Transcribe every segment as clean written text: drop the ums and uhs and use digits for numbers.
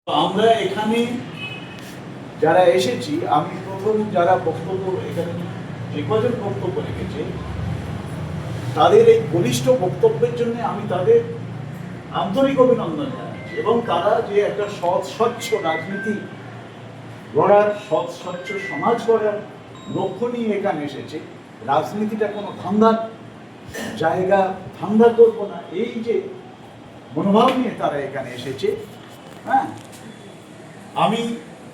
আমরা এখানে যারা এসেছি, আমি প্রথম যারা বক্তব্য এখানে যে কজন বক্তব্য রেখেছে তাদের এই বলিষ্ঠ বক্তব্যের জন্য আমি তাদের আন্তরিক অভিনন্দন জানাচ্ছি। এবং তারা যে একটা সৎ স্বচ্ছ রাজনীতি গড়ার, সৎ স্বচ্ছ সমাজ গড়ার লক্ষ্য নিয়ে এখানে এসেছে। রাজনীতিটা কোনো ধান্দার জায়গা, ধান্দা করবো না, এই যে মনোভাব নিয়ে তারা এখানে এসেছে, হ্যাঁ, আমি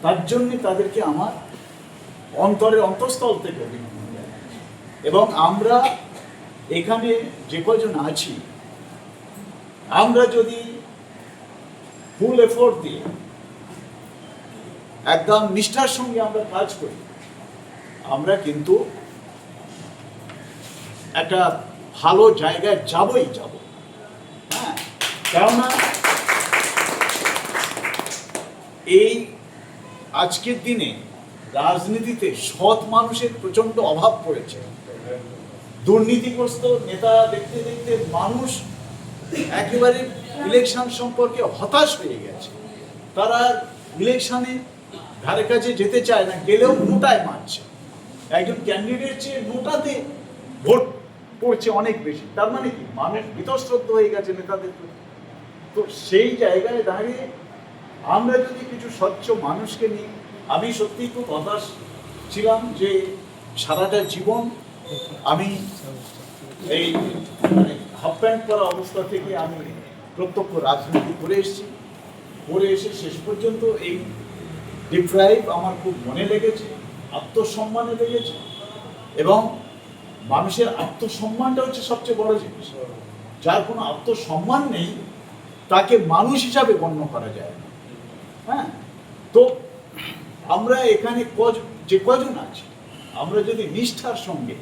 তার জন্যে তাদেরকে আমার অন্তরের অন্তঃস্থল থেকে অভিনন্দন জানাচ্ছি। এবং আমরা এখানে যে কজন আছি, আমরা যদি ফুল এফোর্ট দিয়ে একদম নিষ্ঠার সঙ্গে আমরা কাজ করি, আমরা কিন্তু একটা ভালো জায়গায় যাবই যাব। হ্যাঁ, কেননা এই আজকের দিনে রাজনীতিতে সৎ মানুষের প্রচন্ড অভাব পড়েছে। দুর্নীতিগ্রস্ত নেতা দেখতে দেখতে মানুষ একেবারে ইলেকশন সম্পর্কে হতাশ হয়ে গেছে। তারা ইলেকশনে ধারে কাছে যেতে চায় না, গেলেও নোটায় মারছে। একজন ক্যান্ডিডেট চেয়ে নোটাতে ভোট পড়ছে অনেক বেশি। তার মানে কি, মানুষ বীতশ্রদ্ধ হয়ে গেছে নেতাদের প্রতি। তো সেই জায়গায় দাঁড়িয়ে আমরা যদি কিছু স্বচ্ছ মানুষকে নিয়ে, আমি সত্যিই খুব হতাশ ছিলাম যে সারাটা জীবন আমি এই মানে হাফ প্যান্ট পরা অবস্থা থেকে আমি প্রত্যক্ষ রাজনীতি করে এসেছি। করে এসে শেষ পর্যন্ত এই ডিপ্রাইভ আমার খুব মনে লেগেছে, আত্মসম্মানে লেগেছে। এবং মানুষের আত্মসম্মানটা হচ্ছে সবচেয়ে বড় জিনিস। যার কোনো আত্মসম্মান নেই তাকে মানুষ হিসাবে গণ্য করা যায় না। হ্যাঁ, তো আমরা এখানে যে কজন আছি, আমরা যদি নিষ্ঠার সঙ্গে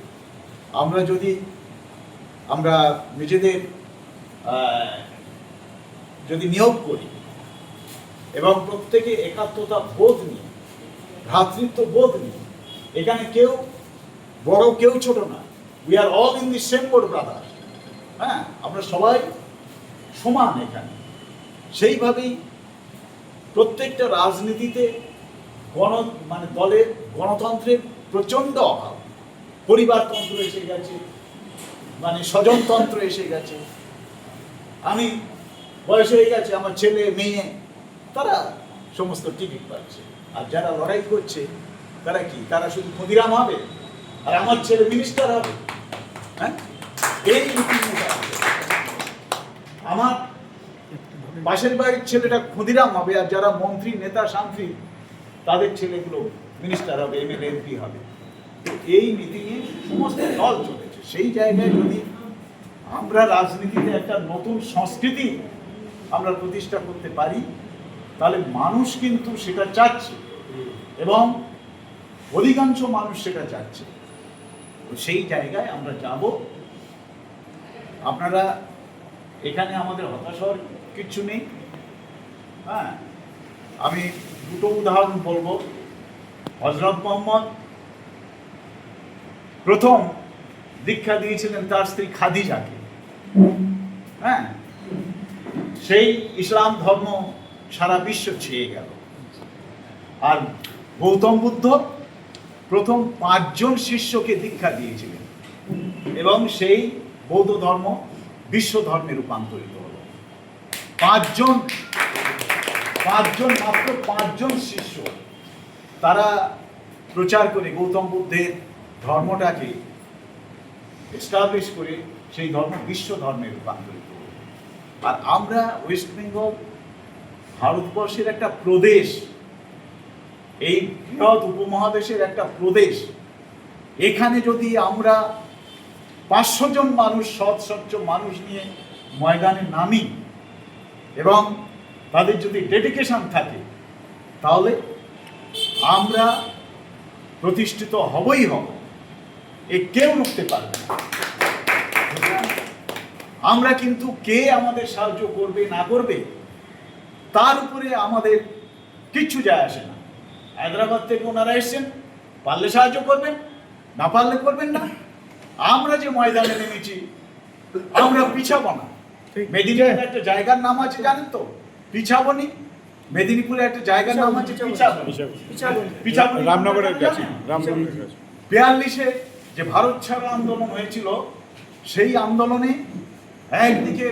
আমরা নিজেদের যদি নিয়োগ করি এবং প্রত্যেকে একাত্মতা বোধ নিয়ে, ভ্রাতৃত্ব বোধ নিয়ে, এখানে কেউ বড় কেউ ছোট না, we are all in the same boat brother. হ্যাঁ, আমরা সবাই সমান এখানে। সেইভাবেই প্রত্যেকটা রাজনীতিতে দলের গণতন্ত্রের প্রচণ্ড অভাব। পরিবারতন্ত্র এসে গেছে, স্বজনতন্ত্র এসে গেছে। আমি বয়স হয়ে গেছে, আমার ছেলে মেয়ে তারা সমস্ত টিকিট পাচ্ছে। আর যারা লড়াই করছে তারা কি, তারা শুধু ক্ষুদিরাম হবে আর আমার ছেলে মিনিস্টার হবে। হ্যাঁ, এই আমার পাশের বাড়ির ছেলেটা ক্ষুদিরাম হবে, আর যারা মন্ত্রী, নেতা, শান্তি তাদের ছেলেগুলো মিনিস্টার হবে, এমএলএ, এমপি হবে। তো এই নীতি নিয়ে সমস্ত দল চলেছে। সেই জায়গায় যদি আমরা রাজনীতিতে একটা নতুন সংস্কৃতি আমরা প্রতিষ্ঠা করতে পারি, তাহলে মানুষ কিন্তু সেটা চাচ্ছে এবং অধিকাংশ মানুষ সেটা চাচ্ছে। তো সেই জায়গায় আমরা যাব। আপনারা এখানে আমাদের হতাশ হওয়ার কিচ্ছু নেই। হ্যাঁ, আমি দুটো উদাহরণ বলবো। হযরত মুহাম্মদ প্রথম দীক্ষা দিয়েছিলেন তার স্ত্রী খাদিজাকে। হ্যাঁ, সেই ইসলাম ধর্ম সারা বিশ্ব ছেয়ে গেল। আর গৌতম বুদ্ধ প্রথম 5 জন শিষ্যকে দীক্ষা দিয়েছিলেন এবং সেই বৌদ্ধ ধর্ম বিশ্ব ধর্মে রূপান্তরিত হলো। 5 জন, মাত্র 5 জন শিষ্য, তারা প্রচার করে গৌতম বুদ্ধের ধর্মটাকে এস্টাবলিশ করে সেই ধর্ম বিশ্ব ধর্মে রূপান্তরিত হলো। আর আমরা ওয়েস্ট বেঙ্গল ভারতবর্ষের একটা প্রদেশ, এই বৃহৎ উপমহাদেশের একটা প্রদেশ। এখানে যদি আমরা 500 জন মানুষ, সৎ স্বচ্ছ মানুষ নিয়ে ময়দানে নামি এবং তাদের যদি ডেডিকেশন থাকে, তাহলে আমরা প্রতিষ্ঠিত হবই হব। কেউ রুখতে পারবে না। আমরা কিন্তু কে আমাদের সাহায্য করবে না করবে তার উপরে আমাদের কিচ্ছু যায় আসে না। হায়দ্রাবাদ থেকে ওনারা এসছেন, পারলে সাহায্য করবেন, না পারলে করবেন না। আমরা যে ময়দানে নেমেছি, আমরা পিছাবো না। মেদিনীপুরে একটা জায়গার নাম আছে জানেন তো, পিছাবনি। মেদিনীপুরে একটা জায়গার নাম আছে পিছাবনি। পিছাবনি রামনগরের কাছে, রামনগরের কাছে। 42-এ যে ভারত ছাড়ো আন্দোলন হয়েছিল, সেই আন্দোলনে একদিকে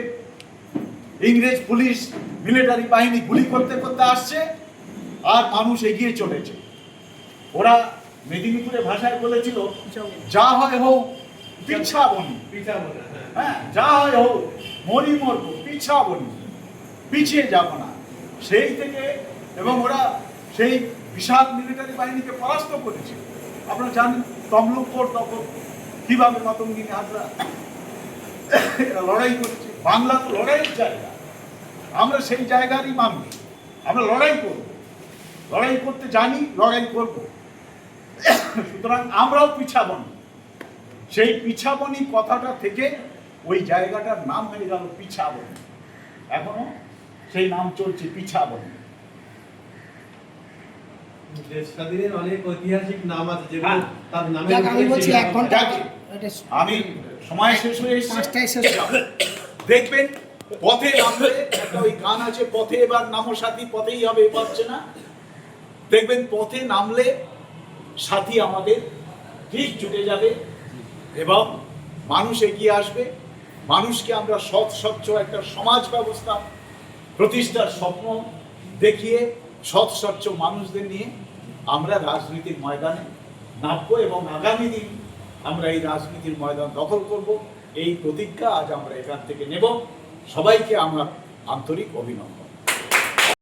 ইংরেজ পুলিশ মিলিটারি বাহিনী গুলি করতে করতে আসছে, আর মানুষ এগিয়ে চলেছে। ওরা মেদিনীপুরের ভাষায় বলেছিল, যা হয় হোক পিছাবনি। হ্যাঁ, যা হয় হোক, মরি মরবো, পিছাবনি, পিছিয়ে যাব না। সেই থেকে এবং ওরা সেই বিশাল মিলিটারি বাহিনীকে পরাস্ত করেছে। আপনারা জানেন তমলুকপুর তখন কিভাবে মাতঙ্গিনী হাজরা এরা লড়াই করেছে। বাংলা তো লড়াইয়ের জায়গা, আমরা সেই জায়গারই মানুষ, আমরা লড়াই করব, লড়াই করতে জানি, লড়াই করব। সুতরাং আমরাও পিছাবনি। সেই পিছাবনি কথাটা থেকে ওই জায়গাটার নাম হয়ে গেল পিছাবনি। এখনো সেই নাম চলছে, পিছাবনি। দেশ স্বাধীনের অনেক ঐতিহাসিক নাম আছে যেগুলো হ্যাঁ। তার নামে যাক, আমি বলছি 1 ঘন্টা আমি সময় শেষ হয়ে এসেছে, 5টায় শেষ হবে। দেখবেন পথে নামলে একটা ওই গান আছে, পথে এবার নামো সাথী, পথেই হবে পাচ্ছে না। দেখবেন পথে নামলে সাথী আমাদের ঠিক জুটে যাবে এবং মানুষ এগিয়ে আসবে। মানুষকে আমরা সৎ স্বচ্ছ একটা সমাজ ব্যবস্থা প্রতিষ্ঠার স্বপ্ন দেখিয়ে সৎ স্বচ্ছ মানুষদের নিয়ে আমরা রাজনীতির ময়দানে নামবো এবং আগামী দিন আমরা এই রাজনীতির ময়দান দখল করব, এই প্রতিজ্ঞা আজ আমরা এখান থেকে নেব। সবাইকে আমার আন্তরিক অভিনন্দন।